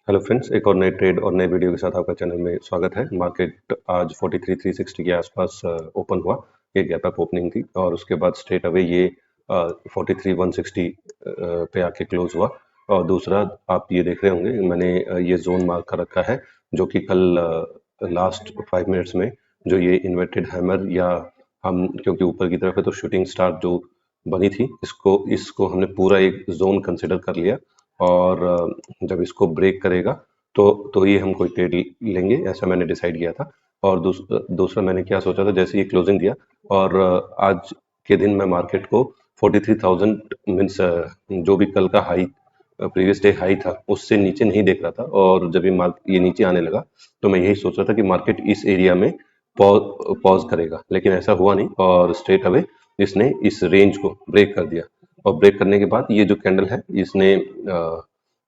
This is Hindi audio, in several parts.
हेलो फ्रेंड्स, एक और नए ट्रेड और नए वीडियो के साथ आपका चैनल में स्वागत है। मार्केट आज 43,360 के आसपास ओपन हुआ। ये गैप अप ओपनिंग थी और उसके बाद स्ट्रेट अवे ये 43,160 पे आके क्लोज हुआ। और दूसरा आप ये देख रहे होंगे, मैंने ये जोन मार्क कर रखा है जो कि कल लास्ट 5 मिनट्स में जो ये इन्वर्टेड हैमर या हम क्योंकि ऊपर की तरफ है तो शूटिंग स्टार जो बनी थी, इसको इसको हमने पूरा एक जोन कंसिडर कर लिया। और जब इसको ब्रेक करेगा तो ये हम कोई ट्रेड लेंगे, ऐसा मैंने डिसाइड किया था। और दूसरा मैंने क्या सोचा था, जैसे ये क्लोजिंग दिया और आज के दिन मैं मार्केट को 43,000 मीन्स जो भी कल का हाई प्रीवियस डे हाई था उससे नीचे नहीं देख रहा था। और जब ये नीचे आने लगा तो मैं यही सोच रहा था कि मार्केट इस एरिया में पॉज करेगा, लेकिन ऐसा हुआ नहीं और स्ट्रेट अवे इसने इस रेंज को ब्रेक कर दिया। और ब्रेक करने के बाद ये जो कैंडल है इसने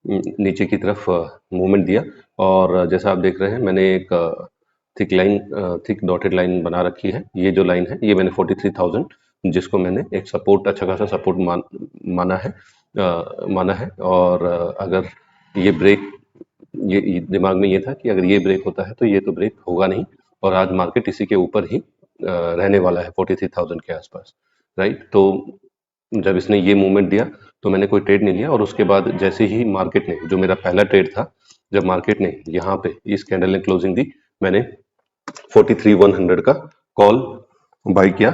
नीचे की तरफ मूवमेंट दिया। और जैसा आप देख रहे हैं, मैंने एक थिक डॉटेड लाइन बना रखी है। ये जो लाइन है ये मैंने 43,000 जिसको मैंने एक सपोर्ट, अच्छा खासा सपोर्ट माना है। और अगर ये ब्रेक, ये दिमाग में ये था कि अगर ये ब्रेक होता है तो ये तो ब्रेक होगा नहीं और आज मार्केट इसी के ऊपर ही रहने वाला है 43,000 के आसपास, राइट। तो जब इसने ये मूवमेंट दिया तो मैंने कोई ट्रेड नहीं लिया। और उसके बाद जैसे ही मार्केट ने, जो मेरा पहला ट्रेड था, जब मार्केट ने यहाँ पे इस कैंडल ने क्लोजिंग दी, मैंने 43,100 का कॉल बाय किया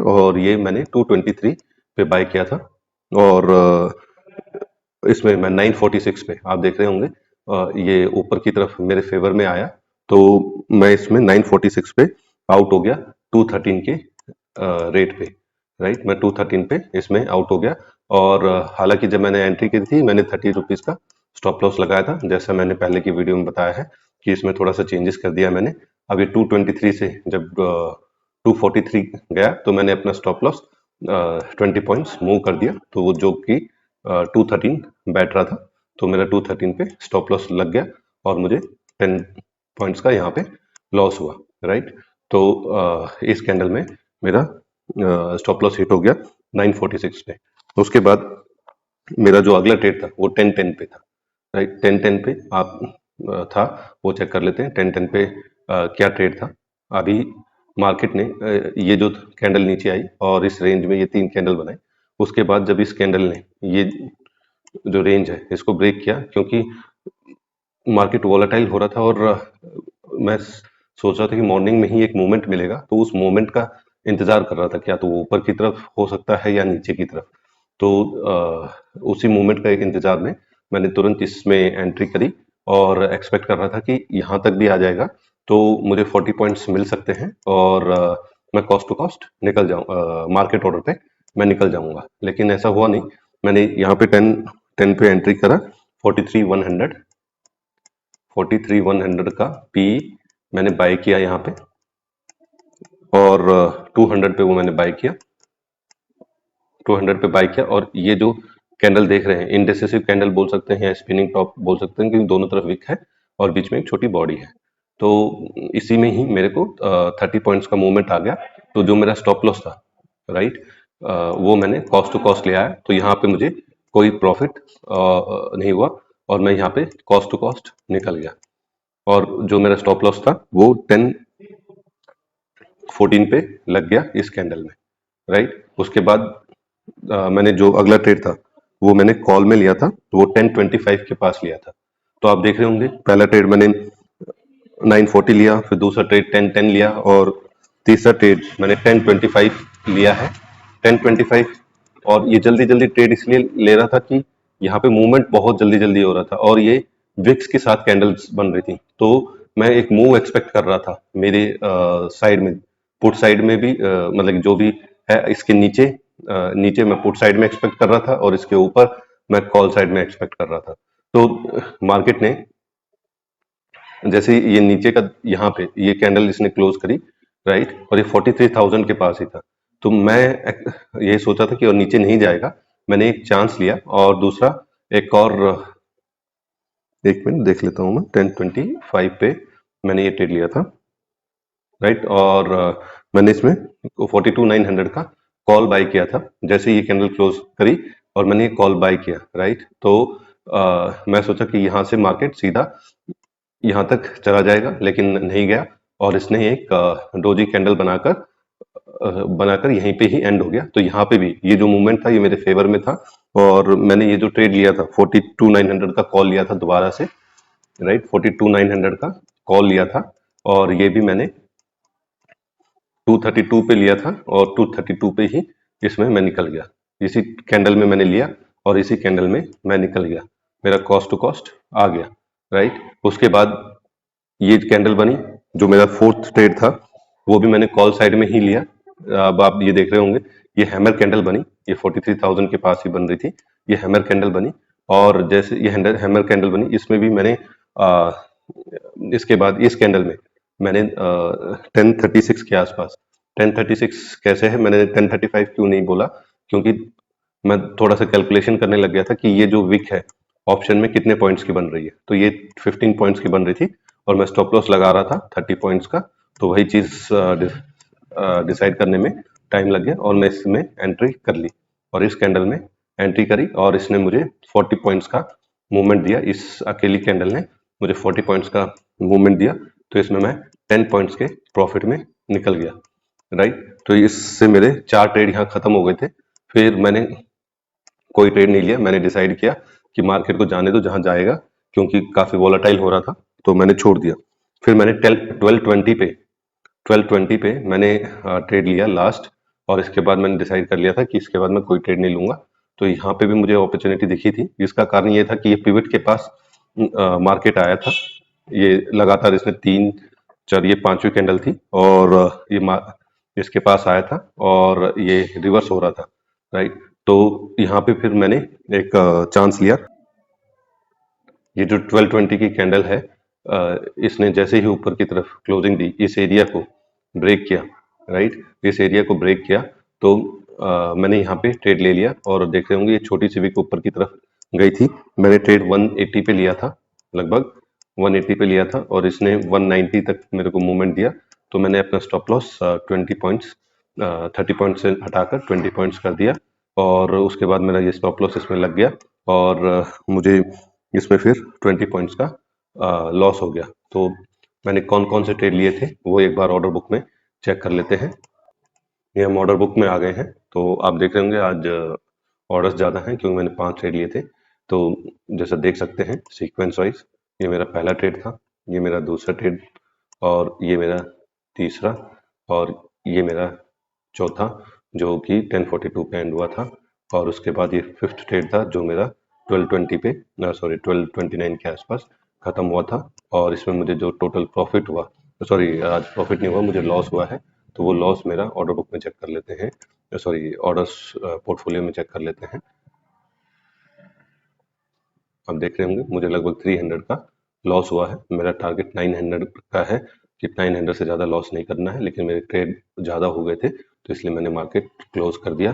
और ये मैंने 223 पे बाय किया था। और इसमें मैं 946 पे, आप देख रहे होंगे ये ऊपर की तरफ मेरे फेवर में आया तो मैं इसमें 946 पे आउट हो गया 213 के रेट पे, राइट। मैं 213 पे इसमें आउट हो गया। और हालांकि जब मैंने एंट्री की थी मैंने 30 रुपीज़ का स्टॉप लॉस लगाया था, जैसा मैंने पहले की वीडियो में बताया है कि इसमें थोड़ा सा चेंजेस कर दिया मैंने। अभी 223 से जब 243 गया तो मैंने अपना स्टॉप लॉस 20 पॉइंट्स मूव कर दिया, तो वो जो कि 213 बैठ रहा था, तो मेरा 213 पे स्टॉप लॉस लग गया और मुझे 10 पॉइंट्स का यहाँ पे लॉस हुआ, राइट। तो इस कैंडल में मेरा स्टॉप लॉस हिट हो गया 946 पे। उसके बाद मेरा जो अगला ट्रेड था वो 10-10 पे था, राइट। 10-10 पे आप था वो चेक कर लेते हैं। 10-10 पे क्या ट्रेड था। अभी मार्केट ने ये जो कैंडल नीचे आई और इस रेंज में ये 3 कैंडल बनाए, उसके बाद जब इस कैंडल ने ये जो रेंज है इसको ब्रेक किया, क्योंकि मार्केट वोलेटाइल हो रहा था और मैं सोच रहा था कि मॉर्निंग में ही एक मूवमेंट मिलेगा, तो उस मूवमेंट का इंतजार कर रहा था, क्या तो वो ऊपर की तरफ हो सकता है या नीचे की तरफ। तो उसी मूवमेंट का एक इंतजार में मैंने तुरंत इसमें एंट्री करी और एक्सपेक्ट कर रहा था कि यहाँ तक भी आ जाएगा तो मुझे 40 पॉइंट्स मिल सकते हैं और मैं कॉस्ट टू कॉस्ट निकल जाऊँ, मार्केट ऑर्डर पे मैं निकल जाऊंगा। लेकिन ऐसा हुआ नहीं। मैंने यहाँ पे 10 पे एंट्री करा। 43,100 का पी मैंने बाय किया यहाँ पे और 200 पे वो मैंने बाय किया, 200 पे बाय किया। और ये जो कैंडल देख रहे हैं, इंडेसिसिव कैंडल बोल सकते हैं या स्पिनिंग टॉप बोल सकते हैं, क्योंकि दोनों तरफ विक है और बीच में एक छोटी बॉडी है। तो इसी में ही मेरे को 30 पॉइंट्स का मूवमेंट आ गया। तो जो मेरा स्टॉप लॉस था, राइट, वो मैंने कॉस्ट टू कॉस्ट ले आया, तो यहाँ पे मुझे कोई प्रॉफिट नहीं हुआ और मैं यहाँ पे कॉस्ट टू कॉस्ट निकल गया। और जो मेरा स्टॉप लॉस था वो 10-14 पे लग गया इस कैंडल में, राइट। उसके बाद मैंने जो अगला ट्रेड था वो मैंने कॉल में लिया था, तो वो 1025 के पास लिया था। तो आप देख रहे होंगे, पहला ट्रेड मैंने 940 लिया, फिर दूसरा ट्रेड 1010 लिया और तीसरा ट्रेड मैंने 1025 लिया है। 1025, और ये जल्दी जल्दी ट्रेड इसलिए ले रहा था कि यहाँ पे मूवमेंट बहुत जल्दी जल्दी हो रहा था और ये विक्स के साथ कैंडल्स बन रही थी, तो मैं एक मूव एक्सपेक्ट कर रहा था मेरे साइड में, पुट साइड में भी, मतलब जो भी है इसके नीचे मैं पुट साइड में एक्सपेक्ट कर रहा था और इसके ऊपर मैं कॉल साइड में एक्सपेक्ट कर रहा था। तो मार्केट ने जैसे ये नीचे का यहाँ पे ये कैंडल इसने क्लोज करी, राइट, और ये 43,000 के पास ही था, तो मैं ये सोचा था कि और नीचे नहीं जाएगा। मैंने एक चांस लिया और दूसरा एक और, एक मिनट देख लेता हूँ मैं, 1025 पे मैंने ये ट्रेड लिया था, राइट। और मैंने इसमें 42,900 का कॉल बाय किया था। जैसे ये कैंडल क्लोज करी और मैंने ये कॉल बाय किया, राइट। तो मैं सोचा कि यहाँ से मार्केट सीधा यहाँ तक चला जाएगा, लेकिन नहीं गया और इसने एक डोजी कैंडल बनाकर यहीं पे ही एंड हो गया। तो यहाँ पे भी ये जो मूवमेंट था ये मेरे फेवर में था और मैंने ये जो ट्रेड लिया था 42,900 का कॉल लिया था दोबारा से, राइट, 42,900 का कॉल लिया था और ये भी मैंने 232 पे लिया था और 232 पे ही इसमें मैं निकल गया। इसी कैंडल में मैंने लिया और इसी कैंडल में मैं निकल गया, मेरा कॉस्ट टू कॉस्ट आ गया, राइट। उसके बाद ये कैंडल बनी, जो मेरा फोर्थ ट्रेड था वो भी मैंने कॉल साइड में ही लिया। अब आप ये देख रहे होंगे, ये हैमर कैंडल बनी, ये 43,000 के पास ही बन रही थी, ये हैमर कैंडल बनी और जैसे ये हैमर कैंडल बनी इसमें भी मैंने इसके बाद इस कैंडल में मैंने 1036 के आसपास, 1036 कैसे है, मैंने 1035 क्यों नहीं बोला, क्योंकि मैं थोड़ा सा कैलकुलेशन करने लग गया था कि ये जो विक है ऑप्शन में कितने पॉइंट्स की बन रही है। तो ये 15 पॉइंट्स की बन रही थी और मैं स्टॉप लॉस लगा रहा था 30 पॉइंट्स का। तो वही चीज डिसाइड करने में टाइम लग गया और मैं इसमें एंट्री कर ली और इस कैंडल में एंट्री करी और इसने मुझे 40 पॉइंट्स का मूवमेंट दिया। इस अकेली कैंडल ने मुझे 40 पॉइंट्स का मूवमेंट दिया, तो इसमें मैं 10 पॉइंट्स के प्रॉफिट में निकल गया, राइट। तो इससे मेरे 4 ट्रेड यहाँ खत्म हो गए थे। फिर मैंने कोई ट्रेड नहीं लिया, मैंने डिसाइड किया कि मार्केट को जाने दो जहां जाएगा, क्योंकि काफी वॉलेटाइल हो रहा था, तो मैंने छोड़ दिया। फिर मैंने 1220 पे मैंने ट्रेड लिया लास्ट और इसके बाद मैंने डिसाइड कर लिया था कि इसके बाद मैं कोई ट्रेड नहीं लूंगा। तो यहाँ पे भी मुझे अपॉर्चुनिटी दिखी थी, इसका कारण ये था कि ये पिवट के पास मार्केट आया था। ये लगातार इसने 3 4 ये 5वीं कैंडल थी और इसके पास आया था और ये रिवर्स हो रहा था, राइट। तो यहाँ पे फिर मैंने एक चांस लिया। ये जो 1220 की कैंडल है, इसने जैसे ही ऊपर की तरफ क्लोजिंग दी, इस एरिया को ब्रेक किया, राइट, इस एरिया को ब्रेक किया, तो मैंने यहाँ पे ट्रेड ले लिया और देख रहे होंगे ये छोटी सी विक ऊपर की तरफ गई थी। मैंने ट्रेड 180 पे लिया था, लगभग 180 पे लिया था और इसने 190 तक मेरे को मूवमेंट दिया। तो मैंने अपना स्टॉप लॉस 20 पॉइंट्स 30 पॉइंट से हटाकर 20 पॉइंट्स कर दिया और उसके बाद मेरा ये स्टॉप लॉस इसमें लग गया और मुझे इसमें फिर 20 पॉइंट्स का लॉस हो गया। तो मैंने कौन कौन से ट्रेड लिए थे वो एक बार ऑर्डर बुक में चेक कर लेते हैं। ये हम ऑर्डर बुक में आ गए हैं, तो आप देख रहे होंगे आज ऑर्डर्स ज़्यादा हैं क्योंकि मैंने 5 ट्रेड लिए थे। तो जैसा देख सकते हैं सीक्वेंस वाइज, ये मेरा पहला ट्रेड था, ये मेरा दूसरा ट्रेड और ये मेरा तीसरा और ये मेरा चौथा, जो कि 1042 पे एंड हुआ था और उसके बाद ये फिफ्थ ट्रेड था जो मेरा 1220 पे सॉरी 1229 के आसपास खत्म हुआ था और इसमें मुझे जो टोटल प्रॉफिट हुआ, सॉरी आज प्रॉफिट नहीं हुआ, मुझे लॉस हुआ है। तो वो लॉस मेरा ऑर्डर बुक में चेक कर लेते हैं, सॉरी ऑर्डर्स पोर्टफोलियो में चेक कर लेते हैं। आप देख रहे होंगे मुझे लगभग 300 का लॉस हुआ है। मेरा टारगेट 900 का है कि 900 से ज़्यादा लॉस नहीं करना है, लेकिन मेरे ट्रेड ज़्यादा हो गए थे तो इसलिए मैंने मार्केट क्लोज कर दिया,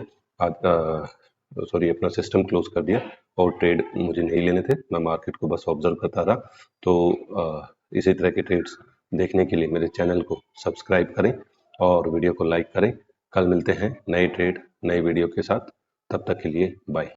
सॉरी अपना सिस्टम क्लोज कर दिया और ट्रेड मुझे नहीं लेने थे, मैं मार्केट को बस ऑब्जर्व करता रहा। तो इसी तरह के ट्रेड्स देखने के लिए मेरे चैनल को सब्सक्राइब करें और वीडियो को लाइक करें। कल मिलते हैं नए ट्रेड नए वीडियो के साथ, तब तक के लिए बाय।